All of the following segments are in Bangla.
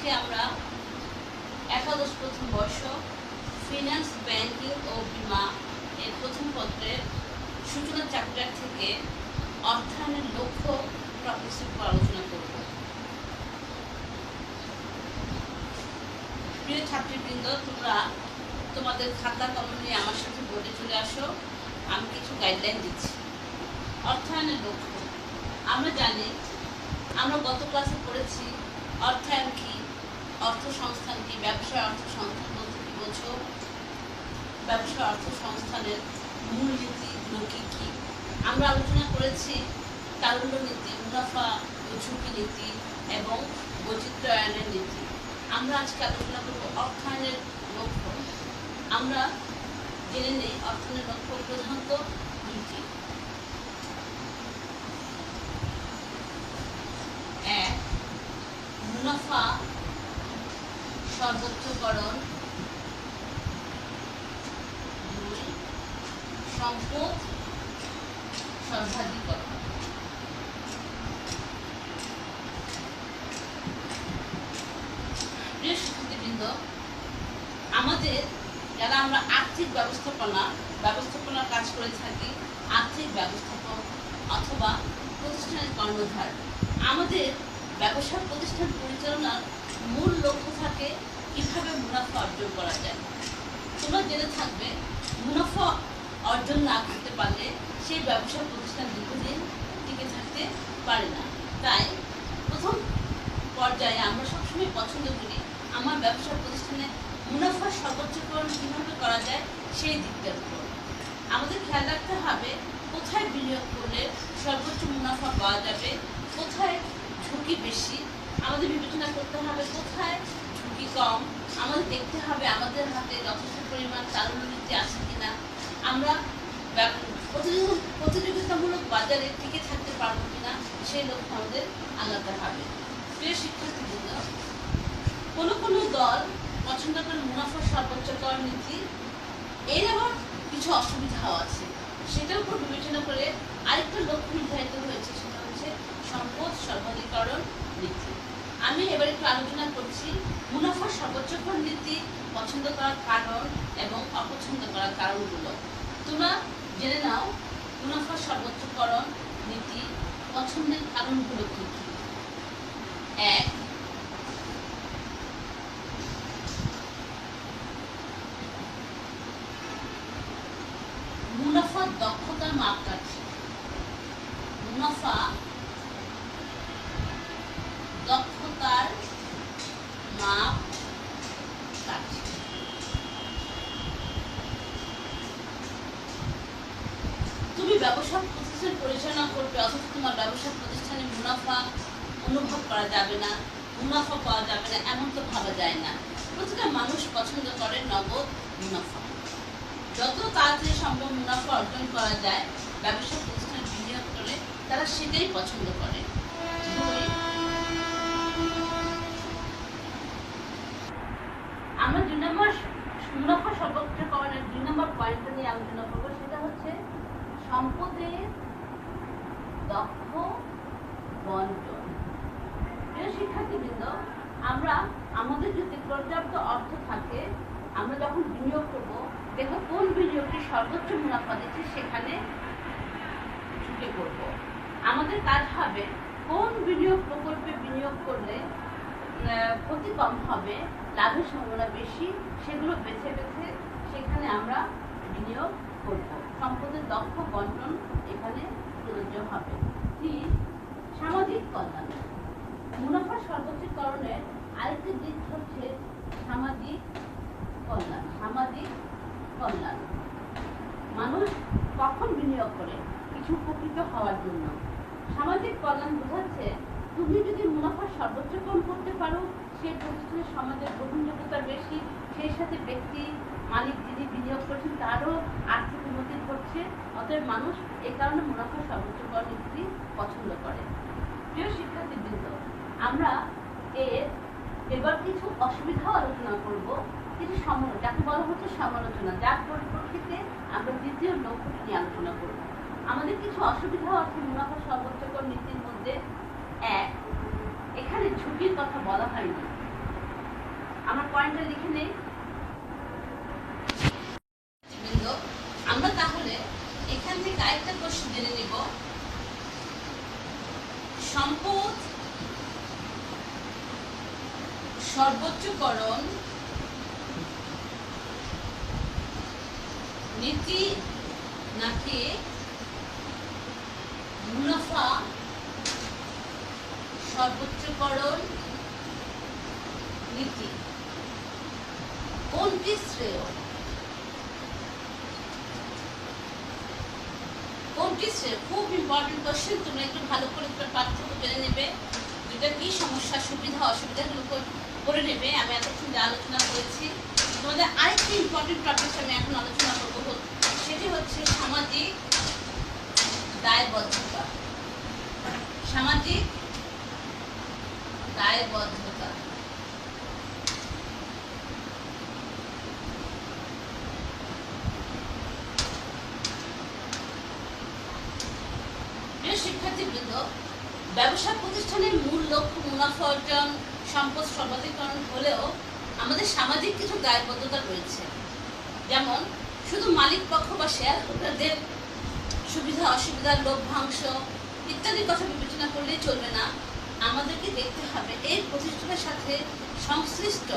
আজকে আমরা একাদশ প্রথম বর্ষ ফিনান্স ব্যাংকিং ও বীমা এর প্রথম পত্রের সূচনা চ্যাপ্টার থেকে অর্থায়নের লক্ষ্য টপিকের উপর আলোচনা করব। প্রিয় ছাত্রীবৃন্দ, তোমরা তোমাদের খাতা কলম নিয়ে আমার সাথে বোর্ডে চলে আসো। আমি কিছু গাইডলাইন দিচ্ছি। অর্থায়নের লক্ষ্য আমরা জানি, আমরা গত ক্লাসে পড়েছি অর্থায়ন কি, অর্থ সংস্থান কি, ব্যবসায় অর্থ সংস্থান বলতে কি বোঝো, ব্যবসা অর্থ সংস্থানের মূলনীতিগুলো কি কি। আমরা আলোচনা করেছি তারল্য নীতি, মুনাফা ও ঝুঁকি নীতি এবং বৈচিত্র্যায়নের নীতি। আমরা আজকে আলোচনা করব অর্থায়নের লক্ষ্য। আমরা জেনে নেই অর্থায়নের লক্ষ্য প্রধানত দুটি। এক, মুনাফা সর্বোচ্চকরণ। দুই, সম্পদ সর্বাধিকরণ। প্রিয় শিক্ষার্থীবৃন্দ, আমাদের যারা আমরা আর্থিক ব্যবস্থাপনার কাজ করে থাকি, আর্থিক ব্যবস্থাপক অথবা প্রতিষ্ঠানের কর্ণধার, আমাদের ব্যবসা প্রতিষ্ঠান পরিচালনার মূল লক্ষ্য থাকে কিভাবে মুনাফা অর্জন করা যায়। তোমরা জেনে থাকবে, মুনাফা অর্জন না করতে পারলে সেই ব্যবসা প্রতিষ্ঠান দীর্ঘদিন টিকে থাকতে পারে না। তাই প্রথম পর্যায়ে আমরা সবসময় পছন্দ করি আমার ব্যবসা প্রতিষ্ঠানে মুনাফা সর্বোচ্চকরণ কীভাবে করা যায় সেই দিকটার উপর আমাদের খেয়াল রাখতে হবে। কোথায় বিনিয়োগ করলে সর্বোচ্চ মুনাফা পাওয়া যাবে, কোথায় ঝুঁকি বেশি আমাদের বিবেচনা করতে হবে, কোথায় ঝুঁকি কম আমাদের দেখতে হবে, আমাদের হাতে যথেষ্ট পরিমাণ তারল্য নীতি আছে কিনা, আমরা প্রতিযোগিতামূলক বাজারে টিকে থাকতে পারবো কিনা সেই লক্ষ্য আমাদের আলাদা হবে। প্রিয় শিক্ষার্থীবৃন্দ, কোনো দল পছন্দ করে মুনাফা সর্বোচ্চকরণ নীতি, এর আবার কিছু অসুবিধাও আছে। সেটার উপর বিবেচনা করে আরেকটা লক্ষ্য নির্ধারিত হয়েছে, সেটা হচ্ছে সম্পদ সর্বাধিকরণ নীতি। আমি এবার একটু আলোচনা করছি মুনাফা সর্বোচ্চকরণ নীতি পছন্দ করার কারণ এবং অপছন্দ করার কারণগুলো। তোমরা জেনে নাও মুনাফা সর্বোচ্চকরণ নীতি পছন্দের কারণগুলো কি কি। এক, মুনাফা দক্ষতার মাপকাঠি। মুনাফা দক্ষতার মাপকাঠি। তুমি ব্যবসা প্রতিষ্ঠান পরিচালনা করবে, অথচ তোমার ব্যবসা প্রতিষ্ঠানে মুনাফা অনুভব করা যাবে না, মুনাফা পাওয়া যাবে না, এমন তো ভাবা যায় না। প্রতিটা মানুষ পছন্দ করে নগদ মুনাফা। যত তাড়াতাড়ি সম্ভব মুনাফা অর্জন করা যায় ব্যবসা প্রতিষ্ঠানে বিনিয়োগ করে তারা সেটাই পছন্দ করে। আমরা 2 নম্বর মুনাফা সর্বোচ্চকরণের 2 নম্বর পয়েন্টটা নিয়ে আলোচনা করবো, সেটা হচ্ছে সম্পদের দক্ষ বন্টন। প্রিয় শিক্ষার্থীবৃন্দ, আমরা আমাদের যদি পর্যাপ্ত অর্থ থাকে, আমরা যখন বিনিয়োগ করবো, দেখো কোন বিনিয়োগটি সর্বোচ্চ মুনাফা দিচ্ছে সেখানে ঝুঁকে পড়বো। আমাদের কাজ হবে কোন বিনিয়োগ প্রকল্পে বিনিয়োগ করলে ক্ষতি কম হবে, লাভের সম্ভাবনা বেশি, সেগুলো বেছে বেছে সেখানে আমরা বিনিয়োগ করব। সম্পদের দক্ষ বন্টন এখানে প্রযোজ্য হবে। 3, সামাজিক কল্যাণ। মুনাফা সর্বোচ্চকরণের আরেকটি দিক হচ্ছে সামাজিক কল্যাণ। সামাজিক কল্যাণ মানুষ কখন বিনিয়োগ করে? কিছু উপকৃত হওয়ার জন্য। সামাজিক কল্যাণ বোঝাচ্ছে তুমি যদি মুনাফা সর্বোচ্চকরণ করতে পারো, সেই প্রতিষ্ঠানের সমাজের গ্রহণযোগ্যতা বেশি, সেই সাথে ব্যক্তি মালিক যিনি বিনিয়োগ করছেন তারও আর্থিক উন্নতি ঘটছে। অতএব মানুষ এই কারণে মুনাফা সর্বোচ্চকরণ নীতি পছন্দ করে। প্রিয় শিক্ষার্থীবৃন্দ, আমরা এবার কিছু অসুবিধাও আলোচনা করব, কিছু যাকে বলা হচ্ছে সমালোচনা, যার পরিপ্রেক্ষিতে আমরা দ্বিতীয় লক্ষ্যটি নিয়ে আলোচনা করব। আমাদের কিছু অসুবিধাও আছে মুনাফা সর্বোচ্চকরণ নীতির মধ্যে। এক, এখানে ঝুঁকির কথা বলা হয়নি। পয়েন্টটা লিখে নেই। আমরা তাহলে এখান থেকে আরেকটা প্রশ্ন জেনে নিব। সম্পদ সর্বোচ্চকরণ নীতি নাকি মুনাফা সর্বোচ্চকরণ নীতি, কোনটি শ্রেয়? কোনটি শ্রেয়? খুব ইম্পর্টেন্ট কোশ্চেন। তোমরা একটু ভালো করে পার্থক্য জেনে নেবে, যেটা কি সমস্যা, সুবিধা অসুবিধাগুলো করে নেবে। আমি এতক্ষণ যা আলোচনা করেছি, তোমাদের আরেকটি ইম্পর্টেন্ট টপিক আমি এখন আলোচনা করবো, সেটি হচ্ছে সামাজিক দায়বদ্ধতা। সামাজিক দায়বদ্ধতা। প্রিয় শিক্ষার্থীবৃন্দ, ব্যবসা প্রতিষ্ঠানের মূল লক্ষ্য মুনাফা অর্জন, সম্পদ সর্বাধিকরণ হলেও আমাদের সামাজিক কিছু দায়বদ্ধতা রয়েছে। যেমন শুধু মালিক পক্ষ বা শেয়ার হোল্ডারদের সুবিধা অসুবিধা, লভ্যাংশ ইত্যাদি কথা বিবেচনা করলেই চলবে না। আমাদেরকে দেখতে হবে এই প্রতিষ্ঠানের সাথে সংশ্লিষ্ট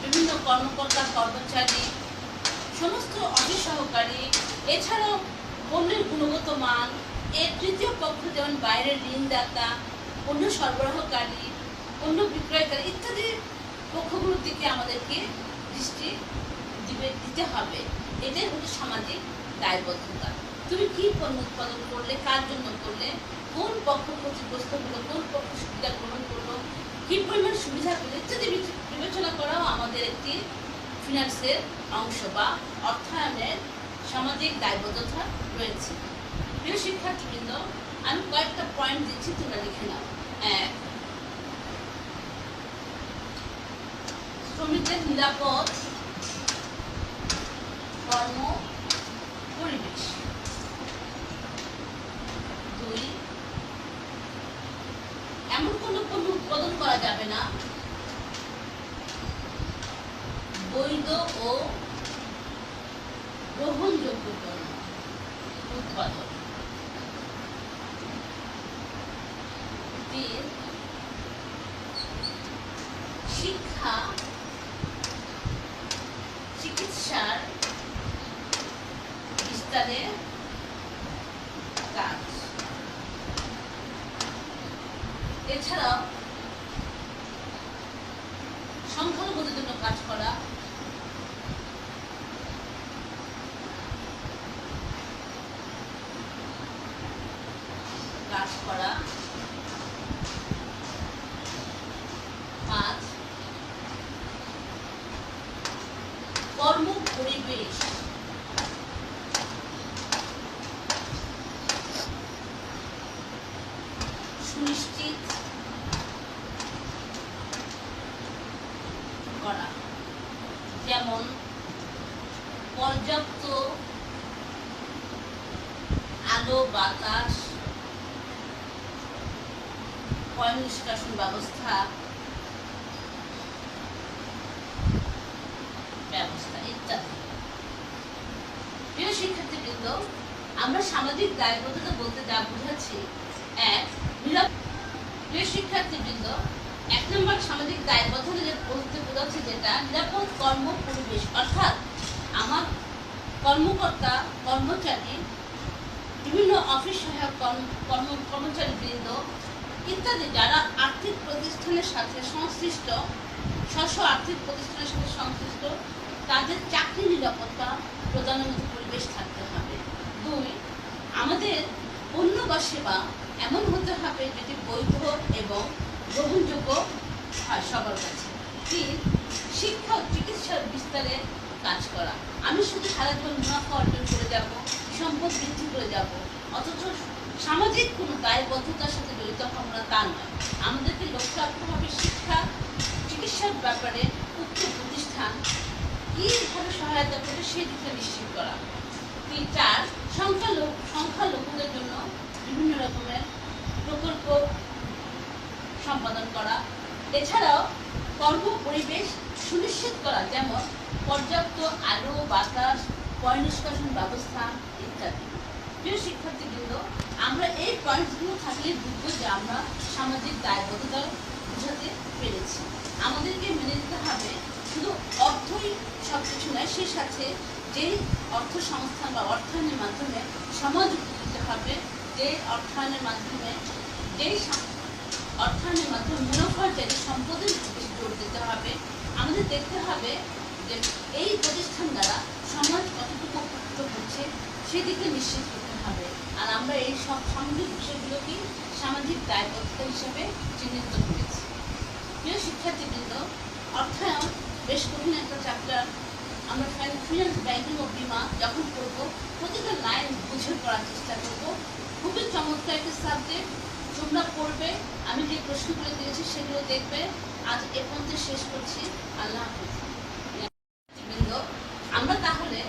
বিভিন্ন কর্মকর্তা, কর্মচারী, সমস্ত অফিস সহকারী, এছাড়াও পণ্যের গুণগত মান, এর তৃতীয় পক্ষ যেমন বাইরের ঋণদাতা, পণ্য সরবরাহকারী, পণ্য বিক্রয়কারী ইত্যাদি পক্ষগুলোর দিকে আমাদেরকে দৃষ্টি দিতে হবে। এটাই হচ্ছে সামাজিক দায়বদ্ধতা। তুমি কি পণ্য উৎপাদন করলে, কার জন্য করলে, কোন পক্ষ ক্ষতিগ্রস্ত হলো, কোন পক্ষ সুবিধা গ্রহণ করলো, কি পরিমাণ সুবিধা পেল ইত্যাদি বিবেচনা করাও আমাদের একটি ফিনান্সের অংশ বা অর্থায়নের সামাজিক দায়বদ্ধতা রয়েছে। প্রিয় শিক্ষার্থীবৃন্দ, আমি কয়েকটা পয়েন্ট দিচ্ছি, তোমরা লিখে নাও। 1, শ্রমিকদের নিরাপদ কর্ম পরিবেশ। 2, এমন কোনো পণ্য উৎপাদন করা যাবে না বৈধ ও গ্রহণযোগ্য পণ্য উৎপাদন। 3, শিক্ষা চিকিৎসার বিস্তারের কাজ। এছাড়াও সংখ্যালঘুদের জন্য কাজ করা, করা। 5, কর্ম পরিবেশ সুনিশ্চিত করা, যেমন পর্যাপ্ত আলো, বাতাস, পয় নিষ্কাশন ব্যবস্থা ইত্যাদি। প্রিয় শিক্ষার্থীবৃন্দ, আমরা সামাজিক দায়বদ্ধতা বলতে যা বুঝাচ্ছি, 1, প্রিয় শিক্ষার্থীবৃন্দ, 1 নম্বর সামাজিক দায়বদ্ধতা বলতে বোঝাচ্ছে যেটা নিরাপদ কর্ম পরিবেশ, অর্থাৎ আমার কর্মকর্তা, কর্মচারী, বিভিন্ন অফিস সহায়ক কর্মচারী বৃন্দ ইত্যাদি যারা আর্থিক প্রতিষ্ঠানের সাথে সংশ্লিষ্ট, স্ব আর্থিক প্রতিষ্ঠানের সাথে সংশ্লিষ্ট, তাদের চাকরি নিরাপত্তা প্রদানের মতো পরিবেশ থাকতে হবে। 2, আমাদের পণ্য বা সেবা এমন হতে হবে যেটি বৈধ এবং গ্রহণযোগ্য হয় সবার কাছে। 3, শিক্ষা ও চিকিৎসার বিস্তারের কাজ করা। আমি শুধু সারা জীবন মুনাফা অর্জন করে যাব, সম্পদ বৃদ্ধি করে যাব, অথচ সামাজিক কোনো দায়বদ্ধতার সাথে জড়িত হব না তা নয়। আমাদেরকে লক্ষ্য রাখতে হবে শিক্ষা চিকিৎসার ব্যাপারে উচ্চ প্রতিষ্ঠান কিভাবে সহায়তা করে সেই দিকটা নিশ্চিত করা। 4, সংখ্যালঘুদের জন্য বিভিন্ন রকমের প্রকল্প সম্পাদন করা। এছাড়াও কর্ম পরিবেশ সুনিশ্চিত করা, যেমন পর্যাপ্ত আলো, বাতাস, পয় নিষ্কাশন ব্যবস্থা ইত্যাদি। প্রিয় শিক্ষার্থীবৃন্দ, আমরা এই পয়েন্টসগুলো থাকলে বুঝবো যে আমরা সামাজিক দায়বদ্ধতা বোঝাতে পেরেছি। আমাদেরকে মেনে নিতে হবে শুধু অর্থই সব কিছু নয়, সেই সাথে যেই অর্থ সংস্থান বা অর্থায়নের মাধ্যমে সমাজ উপকৃত হবে, যে অর্থায়নের মাধ্যমে মুনাফার চাইতে সম্পদের বেশি জোর দিতে হবে। আমাদের দেখতে হবে যে এই প্রতিষ্ঠান দ্বারা সমাজ কতটুকু উপকৃত হচ্ছে সেদিকে নিশ্চিত করতে হবে। আর আমরা এই সব সামাজিক বিষয়গুলোকে সামাজিক দায়বদ্ধতা হিসেবে চিহ্নিত করেছি। প্রিয় শিক্ষার্থীবৃন্দ, অর্থায়ন বেশ কঠিন একটা চ্যাপ্টার। আমরা ফিনান্স, ব্যাংকিং ও বিমা যখন করবো প্রতিটা লাইন বুঝে পড়ার চেষ্টা করবো। খুবই চমৎকার একটা সাবজেক্ট, তোমরা পড়বে। আমি যে প্রশ্নগুলো দিয়েছি সেগুলো দেখবে। আজ এ পর্যন্ত শেষ করছি। আল্লাহ হাফেজ। আমরা তাহলে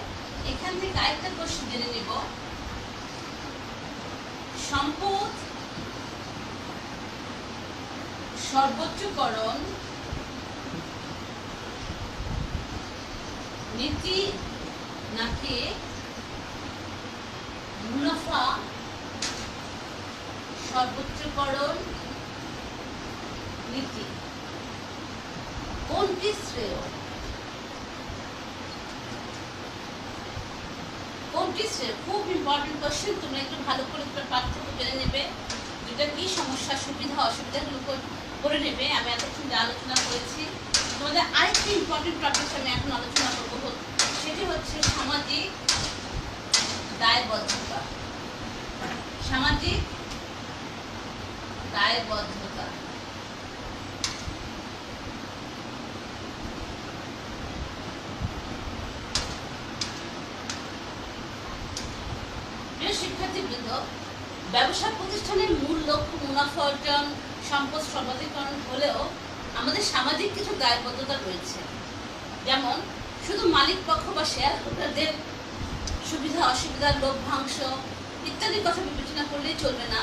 এখান থেকে আরেকটা প্রশ্ন জেনে নিব। সম্পদ সর্বোচ্চকরণ নীতি নাকি মুনাফা সর্বোচ্চকরণ নীতি, কোনটি শ্রেয়? খুব ইম্পর্টেন্ট কোশ্চেন। তোমরা একটু ভালো করে পার্থক্য জেনে নেবে, যেটা কি সমস্যা, সুবিধা, অসুবিধাগুলো করে নেবে। আমি এতক্ষণ যা আলোচনা করেছি, তোমাদের আরেকটি ইম্পর্টেন্ট টপিক আমি এখন আলোচনা করবো, সেটি হচ্ছে সামাজিক দায়বদ্ধতা। সামাজিক দায়বদ্ধতা। শিক্ষার্থীবৃন্দ, ব্যবসা প্রতিষ্ঠানের মূল লক্ষ্য মুনাফা অর্জন, সম্পদ সর্বাধিকরণ হলেও আমাদের সামাজিক কিছু দায়বদ্ধতা রয়েছে। যেমন শুধু মালিক পক্ষ বা শেয়ার হোল্ডারদের সুবিধা অসুবিধা, লভ্যাংশ ইত্যাদি কথা বিবেচনা করলেই চলবে না।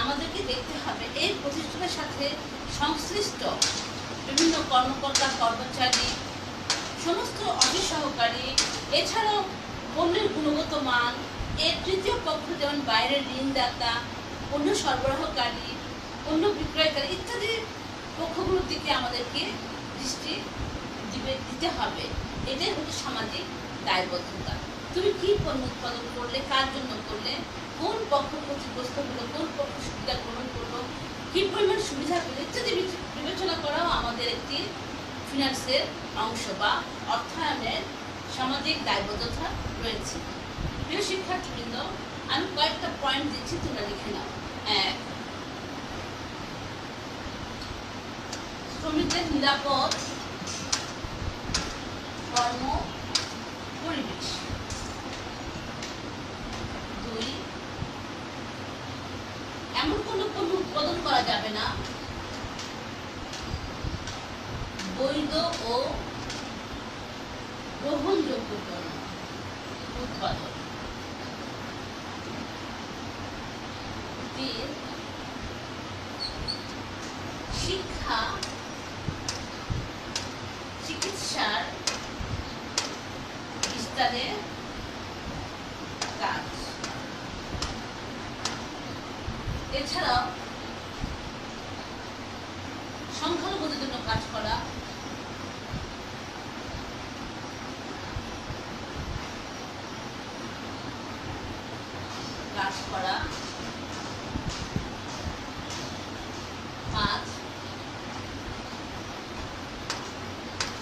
আমাদেরকে দেখতে হবে এই প্রতিষ্ঠানের সাথে সংশ্লিষ্ট বিভিন্ন কর্মকর্তা, কর্মচারী, সমস্ত অফিস সহকারী, এছাড়াও পণ্যের গুণগত মান, এর তৃতীয় পক্ষ যেমন বাইরের ঋণদাতা, পণ্য সরবরাহকারী, পণ্য বিক্রয়কারী ইত্যাদি পক্ষগুলোর দিকে আমাদেরকে দৃষ্টি দিতে হবে। এটাই হচ্ছে সামাজিক দায়বদ্ধতা। তুমি কি পণ্য উৎপাদন করলে, কার জন্য করলে, কোন পক্ষ ক্ষতিগ্রস্ত হলো, কোন পক্ষ সুবিধা গ্রহণ করলো, কি পরিমাণ সুবিধা পেল ইত্যাদি বিবেচনা করাও আমাদের একটি ফিনান্সের অংশ বা অর্থায়নের সামাজিক দায়বদ্ধতা রয়েছে। প্রিয় শিক্ষার্থীবৃন্দ, আমি কয়েকটা পয়েন্ট দিচ্ছি, তোমরা লিখে নাও। 1, শ্রমিকদের নিরাপদ কর্ম পরিবেশ। 2, এমন কোনো পণ্য উৎপাদন করা যাবে না বৈধ ও গ্রহণযোগ্য পণ্য উৎপাদন। 3, শিক্ষা, চিকিৎসার বিস্তারের কাজ। এছাড়াও সংখ্যালঘুদের জন্য কাজ করা,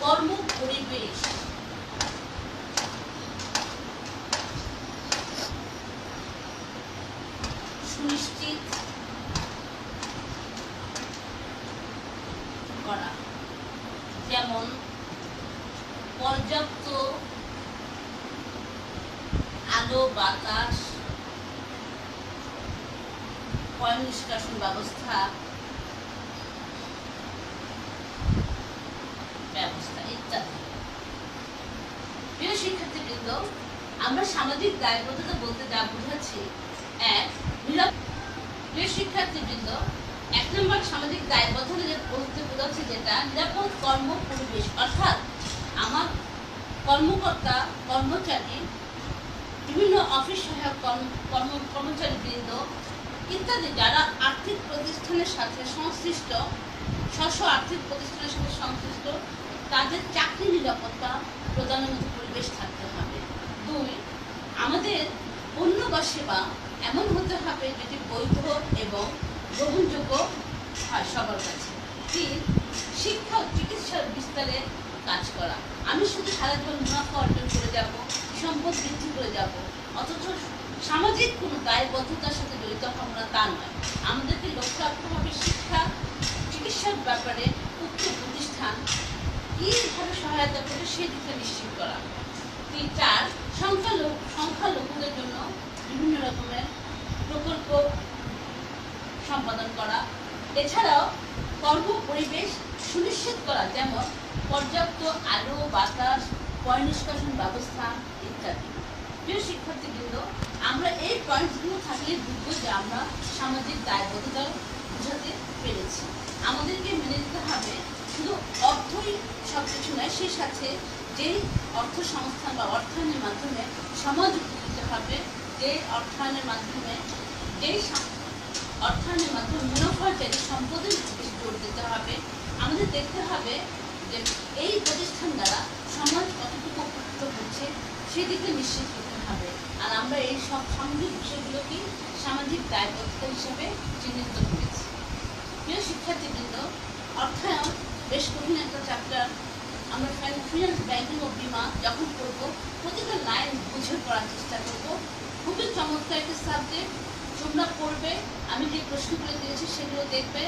কর্ম পরিবেশ সুনিশ্চিত করা, যেমন পর্যাপ্ত আলো, বাতাস, পয় নিষ্কাশন ব্যবস্থা ইত্যাদি। প্রিয় শিক্ষার্থীবৃন্দ, আমরা সামাজিক দায়বদ্ধতা বলতে যা বুঝাচ্ছি, প্রিয় শিক্ষার্থীবৃন্দ, এক নম্বর সামাজিক দায়বদ্ধতা যে বলতে বোঝাচ্ছে যেটা নিরাপদ কর্ম পরিবেশ, অর্থাৎ আমার কর্মকর্তা কর্মচারী, বিভিন্ন অফিস সহায়ক কর্মচারীবৃন্দ ইত্যাদি যারা আর্থিক প্রতিষ্ঠানের সাথে সংশ্লিষ্ট, স্ব আর্থিক প্রতিষ্ঠানের সাথে সংশ্লিষ্ট, তাদের চাকরি নিরাপত্তা প্রদানের মতো পরিবেশ থাকতে হবে। 2, আমাদের পণ্য বা সেবা এমন হতে হবে যেটি বৈধ এবং গ্রহণযোগ্য হয় সবার কাছে। 3, শিক্ষা ও চিকিৎসার বিস্তারে কাজ করা। আমি শুধু সারা জীবন মুনাফা অর্জন করে যাব, সম্পদ বৃদ্ধি করে যাব, অথচ সামাজিক কোনো দায়বদ্ধতার সাথে জড়িত হব না তা নয়। আমাদেরকে লক্ষ্য রাখতে হবে শিক্ষা চিকিৎসার ব্যাপারে উক্ত প্রতিষ্ঠান কীভাবে সহায়তা করে সেই দিকটা নিশ্চিত করা। 4, সংখ্যালঘুদের জন্য বিভিন্ন রকমের প্রকল্প সম্পাদন করা। এছাড়াও কর্ম পরিবেশ সুনিশ্চিত করা, যেমন পর্যাপ্ত আলো, বাতাস, পয় নিষ্কাশন ব্যবস্থা ইত্যাদি। প্রিয় শিক্ষার্থীবৃন্দ, আমরা এই পয়েন্টসগুলো থাকলে বুঝবো যে আমরা সামাজিক দায়বদ্ধতা বোঝাতে পেরেছি। আমাদেরকে মেনে নিতে হবে শুধু অর্থই সব কিছু নয়, সেই সাথে যেই অর্থ সংস্থান বা অর্থায়নের মাধ্যমে সমাজ উপকৃত হবে, যে অর্থায়নের মাধ্যমে মুনাফার চাইতে সম্পদের বেশি জোর দিতে হবে। আমাদের দেখতে হবে যে এই প্রতিষ্ঠান দ্বারা সমাজ কতটুকু উপকৃত হচ্ছে সেদিকে নিশ্চিত করতে হবে। আর আমরা এই সব সামাজিক বিষয়গুলোকে সামাজিক দায়বদ্ধতা হিসেবে চিহ্নিত করেছি। প্রিয় শিক্ষার্থীবৃন্দ, অর্থায়ন বেশ কঠিন একটা চ্যাপ্টার। আমরা ফিনান্স, ব্যাংকিং ও বিমা যখন করব প্রতিটা লাইন বুঝে পড়ার চেষ্টা করব। খুবই চমৎকার একটি সাবজেক্ট, তোমরা পড়বে। আমি যে প্রশ্নগুলো দিয়েছি সেগুলো দেখবে।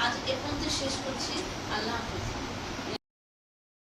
আজ এ পর্যন্ত শেষ করছি। আল্লাহ হাফেজ।